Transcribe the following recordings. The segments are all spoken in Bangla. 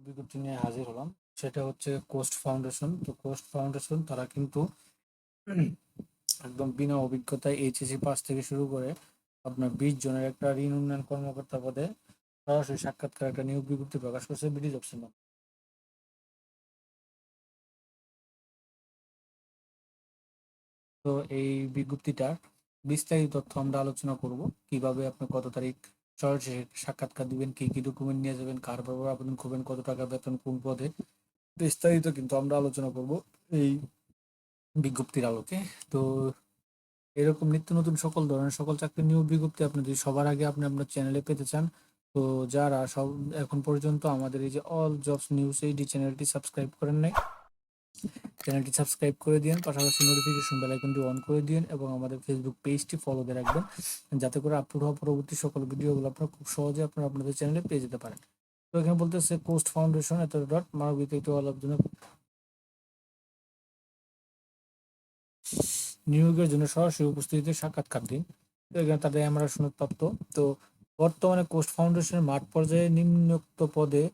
বিজ্ঞপ্তি নিয়ে হাজির হলাম। সেটা হচ্ছে কোস্ট ফাউন্ডেশন। তো কোস্ট ফাউন্ডেশন তারা কিন্তু একদম বিনা অভিজ্ঞতায় এইচএসসি পাস থেকে শুরু করে আপনার 20 জনের একটা ঋণ উন্নয়ন কর্মকর্তা পদে সরাসরি সাক্ষাৎকার একটা নিয়োগ বিজ্ঞপ্তি প্রকাশ করছে বিডি জবসের মাধ্যমে। তো এই বিজ্ঞপ্তিটার বিস্তারিত তথ্য আমরা আলোচনা করব। কিভাবে আপনি কত তারিখ সরাসরি সাক্ষাৎকার দিবেন, কি কি ডকুমেন্ট নিয়ে যাবেন, কার ব্যাপারে আবেদন করবেন, কত টাকা বেতন, কোন পদে, বিস্তারিত কিন্তু আমরা আলোচনা করব এই বিজ্ঞপ্তির আলোকে। তো এরকম নিত্য নতুন সকল ধরনের সকল চাকরির নিয়োগ বিজ্ঞপ্তি আপনি যদি সবার আগে আপনি আপনার চ্যানেলে পেতে চান, তো যারা সব এখন পর্যন্ত আমাদের এই যে অল জবস নিউজ এইডি চ্যানেলটি সাবস্ক্রাইব করেন নাই, চ্যানেলটি সাবস্ক্রাইব করে দিন, পাশাপাশি নোটিফিকেশন বেল আইকনটি অন করে দিন এবং আমাদের ফেসবুক পেজটি ফলো দিয়ে রাখবেন, যাতে করে আপলোড হওয়া পরবর্তী সকল ভিডিওগুলো আপনারা খুব সহজে আপনারা আপনাদের চ্যানেলে পেয়ে যেতে পারেন। তো এখানে বলতেছে কোস্ট ফাউন্ডেশন এত ডট মানবিক একটি অলাভজনক নিয়োগের জন্য সরাসরি উপস্থিতিতে সাক্ষাৎকার দিন। তো এখানে তাদের আমরা সনদপ্রাপ্ত। তো বর্তমানে কোস্ট ফাউন্ডেশনের মাঠ পর্যায়ে নিম্নোক্ত পদে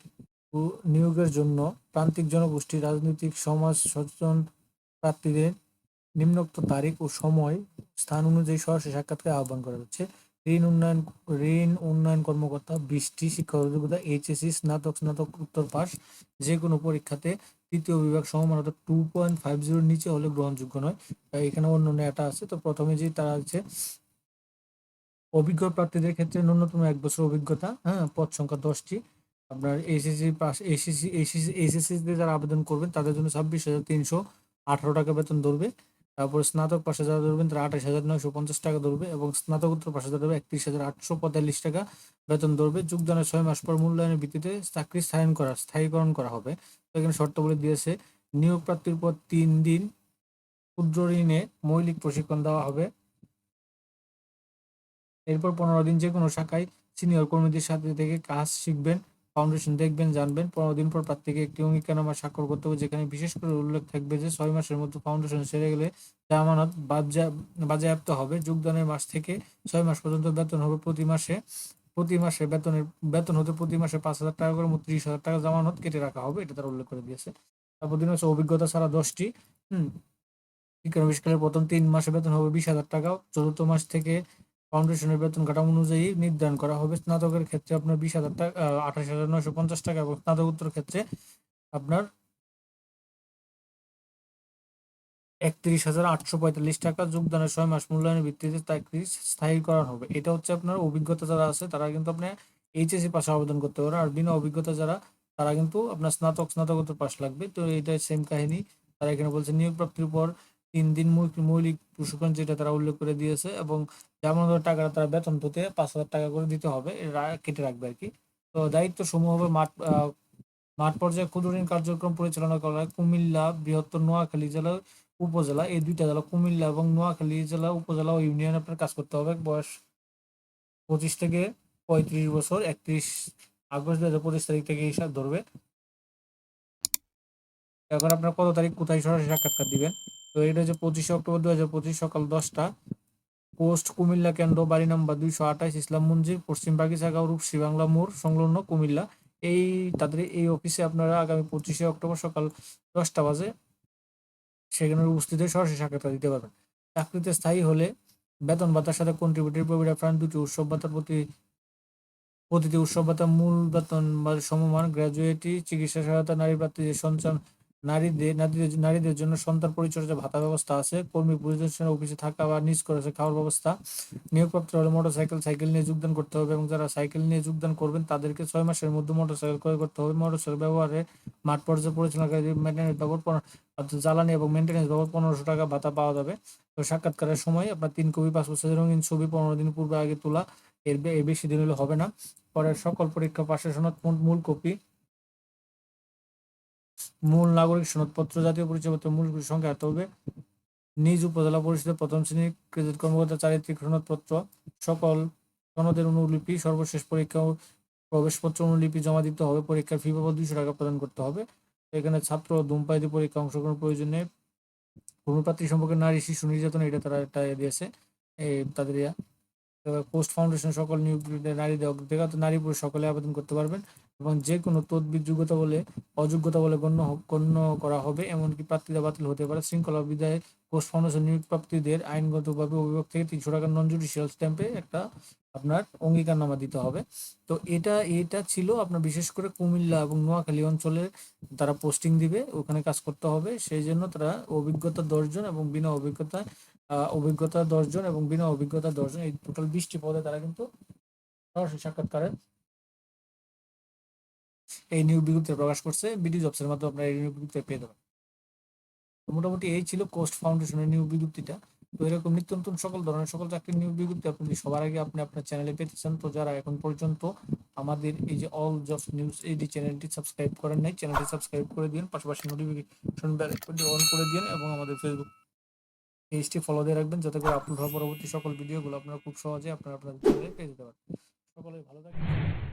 নিয়োগের জন্য প্রান্তিক জনগোষ্ঠী, রাজনৈতিক, সমাজ সচেতন প্রার্থীদের নিম্নোক্ত তারিখ ও সময় স্থান অনুযায়ী সরাসরি সাক্ষাৎকার আহ্বান করা হচ্ছে। ঋণ উন্নয়ন ঋণ উন্নয়ন কর্মকর্তা, 20টি শিক্ষাগত যোগ্যতা, এইচএসসি স্নাতক পাস, যে কোনো পরীক্ষাতে তৃতীয় বিভাগ সমমানত 2.50 নিচে হলে গ্রহণযোগ্য নয়। এখানে অন্য এটা আছে। তো প্রথমে যে তারা হচ্ছে অভিজ্ঞ প্রার্থীদের ক্ষেত্রে ন্যূনতম 1 বছর অভিজ্ঞতা, হ্যাঁ, পদ সংখ্যা 10টি। আপনার এসএসসি পাস, এসএসসি তে যারা আবেদন করবেন তাদের জন্য 26,318 টাকা বেতন ধরবে। তারপরে স্নাতক পাশে যারা ধরবেন তারা 28,950 টাকা ধরবে এবং স্নাতকোত্তর পাশে যারা ধরবে 31,845 টাকা বেতন ধরবে। যোগদানের 6 মাস পর মূল্যায়নের ভিত্তিতে চাকরি স্থায়ীকরণ করা হবে। তো এখানে শর্তাবলী দিয়েছে, নিয়োগ প্রাপ্তির পর 3 দিন ক্ষুদ্র ঋণে মৌলিক প্রশিক্ষণ দেওয়া হবে। এরপর 15 দিন যে কোনো শাখায় সিনিয়র কর্মীদের সাথে থেকে কাজ শিখবেন, ফাউন্ডেশন দেখবেন, জানবেন। 15 দিন পর প্রার্থীকে একটি অঙ্গীকারনামা স্বাক্ষর করতে হবে, যেখানে বিশেষ করে উল্লেখ থাকবে যে 6 মাসের মধ্যে ফাউন্ডেশন সেরে গেলে জামানত বাজেয়াপ্ত হবে। যোগদানের মাস থেকে 6 মাস পর্যন্ত বেতন হবে প্রতি মাসে বেতন হতে প্রতি মাসে 5,000 টাকা করে, 30,000 টাকা জামানত কেটে রাখা হবে, এটা তারা উল্লেখ করে দিয়েছে। তারপর দিন হচ্ছে অভিজ্ঞতা ছাড়া 10টি। শিক্ষানবিশকালের প্রথম 3 মাসে বেতন হবে 20,000 টাকা। চতুর্থ মাস থেকে ফাউন্ডেশনের বেতন কাঠামো অনুযায়ী নির্ধারণ করা হবে। স্নাতকের ক্ষেত্রে আপনার 20,000 টাকা, 28,950 টাকা এবং স্নাতকোত্তর ক্ষেত্রে আপনার 31,845 টাকা। যোগদানের 6 মাস মূল্যায়নের ভিত্তিতে চাকরি স্থায়ীকরণ হবে। এটা হচ্ছে আপনার অভিজ্ঞতা যারা আছে তারা কিন্তু আপনার এইচএসসি পাশে আবেদন করতে পারে, আর বিনা অভিজ্ঞতা যারা তারা কিন্তু আপনার স্নাতকোত্তর পাশ লাগবে। তো এটা সেম কাহিনী। তারা এখানে বলছে নিয়োগ প্রাপ্তির পর 3 দিন মৌলিক প্রশিক্ষণ, যেটা তারা উল্লেখ করে দিয়েছে, এবং যেমন টাকাটা তারা বেতন হতে 5,000 টাকা করে দিতে হবে, এরা কেটে রাখবে আর কি। তো দায়িত্ব সমূহ হবে মাঠ পর্যায়ে ক্ষুদ্র ঋণ কার্যক্রম পরিচালনা করা হয়। কুমিল্লা বৃহত্তর নোয়াখালী জেলা উপজেলা, এই দুইটা জেলা কুমিল্লা এবং নোয়াখালী জেলা উপজেলা ও ইউনিয়নে আপনার কাজ করতে হবে। বয়স 25 থেকে 35 বছর। 31 আগস্ট 2025 তারিখ থেকে হিসাব ধরবে। এখন আপনার কত তারিখ কোথায় সরাসরি সাক্ষাৎকার দিবেন? তো এটা হচ্ছে 25 অক্টোবর 2025 সকাল 10টা, পোস্ট কুমিল্লা কেন্দ্র, বাড়ি নাম্বার 228, ইসলাম মঞ্জিল, পশ্চিম বাগিচাগাঁও, রূপসী বাংলা মোড় সংলগ্ন, কুমিল্লা। এই তাদের এই অফিসে আপনারা আগামী 25 অক্টোবর সকাল 10টা বাজে সেখানে উপস্থিত হয়ে সরাসরি সাক্ষাৎকার দিতে পারবেন। চাকরিতে স্থায়ী হলে বেতন ভাতার সাথে কন্ট্রিবিউটরি প্রভিডেন্ট ফান্ড, দুটি উৎসব ভাতার প্রতিটি উৎসব ভাতা মূল বেতন বা সমমান। গ্র্যাজুয়েটি চিকিৎসা সহায়তা, নারী প্রার্থীদের সঞ্চান, নারীদের জন্য সন্তান পরিচর্যা ভাতা ব্যবস্থা আছে। কর্মী পরিদর্শন অফিসে থাকা বা নিজ খরচে খাওয়ার ব্যবস্থা। নিয়োগপ্রাপ্ত হলে সাইকেল নিয়ে যোগদান করতে হবে এবং যারা সাইকেল নিয়ে যোগদান করবেন তাদেরকে 6 মাসের মধ্যে মোটরসাইকেল ক্রয় করতে হবে। মোটরসাইকেল ব্যবহারে মাঠ পর্যায়ে পরিচালনাকারী মেনটেন্যান্স বাবদ অর্থাৎ জ্বালানি এবং মেনটেন্যান্স বাবদ 1500 টাকা ভাতা পাওয়া যাবে। তো সাক্ষাৎকারের সময় আপনার 3 কপি পাসপোর্ট সাইজের রঙিন ছবি 15 দিন পূর্বে আগে তোলা, এর বেশি দিন হলে হবে না। পরের সকল পরীক্ষা পাশের সনদ, মূল কপি, মূল নাগরিক সনদপত্র, জাতীয় পরিচয়পত্র মূল সংখ্যা আনতে হবে। নিজ উপজেলা পরিষদের প্রথম শ্রেণী ক্রেডিট কর্মকর্তা চারিত্রিক সনদপত্র, সকল সনদের অনুলিপি, সর্বশেষ পরীক্ষা ও প্রবেশপত্র অনুলিপি জমা দিতে হবে। পরীক্ষার ফি বাবদ 200 টাকা প্রদান করতে হবে। এখানে ছাত্র ধূমপায়ী পরীক্ষা অংশগ্রহণ প্রয়োজনে কোনো প্রার্থী সম্পর্কে নারী শিশু নির্যাতন, এটা তারা একটা দিয়েছে এই তাদের পোস্ট ফাউন্ডেশন সকল নিয়োগ নারীদের অগ্রাধিকার, নারী পুরুষ সকলে আবেদন করতে পারবেন এবং যে কোনো তদবির যোগ্যতা বলে অযোগ্যতা বলে গণ্য করা হবে, এমনকি প্রার্থীরা বাতিল হতে পারে। শৃঙ্খলা বিধায় পোস্ট ফাউন্ডেশন নিয়োগ প্রাপ্তিদের আইনগতভাবে অভিভাবক থেকে 300 টাকার নন জুডিশিয়াল স্ট্যাম্পে একটা আপনার অঙ্গীকারনামা দিতে হবে। তো এটা ছিল আপনার বিশেষ করে কুমিল্লা এবং নোয়াখালী অঞ্চলের তারা পোস্টিং দিবে, ওখানে কাজ করতে হবে। সেই জন্য তারা অভিজ্ঞতা 10 জন এবং বিনা অভিজ্ঞতা 10 জন এবং বিনা অভিজ্ঞতা 10 জন, এই টোটাল 20টি পদে তারা কিন্তু সরাসরি সাক্ষাৎকারের এই নিয়োগ বিজ্ঞপ্তি প্রকাশ করছে। বিডি জবসের মাধ্যমে আপনারা এই নিয়োগ বিজ্ঞপ্তি পেয়ে যাবেন। মোটামুটি এই ছিল কোস্ট ফাউন্ডেশনের নিয়োগ বিজ্ঞপ্তিটা। তো এরকম নিত্য নতুন সকল ধরনের সকল চাকরির নিয়োগ বিজ্ঞপ্তি আপনি সবার আগে আপনি আপনার চ্যানেলে পেতে চান, তো যারা এখন পর্যন্ত আমাদের এই যে অল জবস নিউজ এই চ্যানেলটি সাবস্ক্রাইব করেন নাই, চ্যানেলটি সাবস্ক্রাইব করে দিন, পাশাপাশি নোটিফিকেশন বেল আইকনটি অন করে দিন এবং আমাদের ফেসবুক পেজটি ফলো দিয়ে রাখবেন, যাতে করে আপলোড হওয়া পরবর্তী সকল ভিডিওগুলো আপনারা খুব সহজে আপনার চ্যানেলে পেয়ে যেতে পারেন। সকলে ভালো থাকবেন।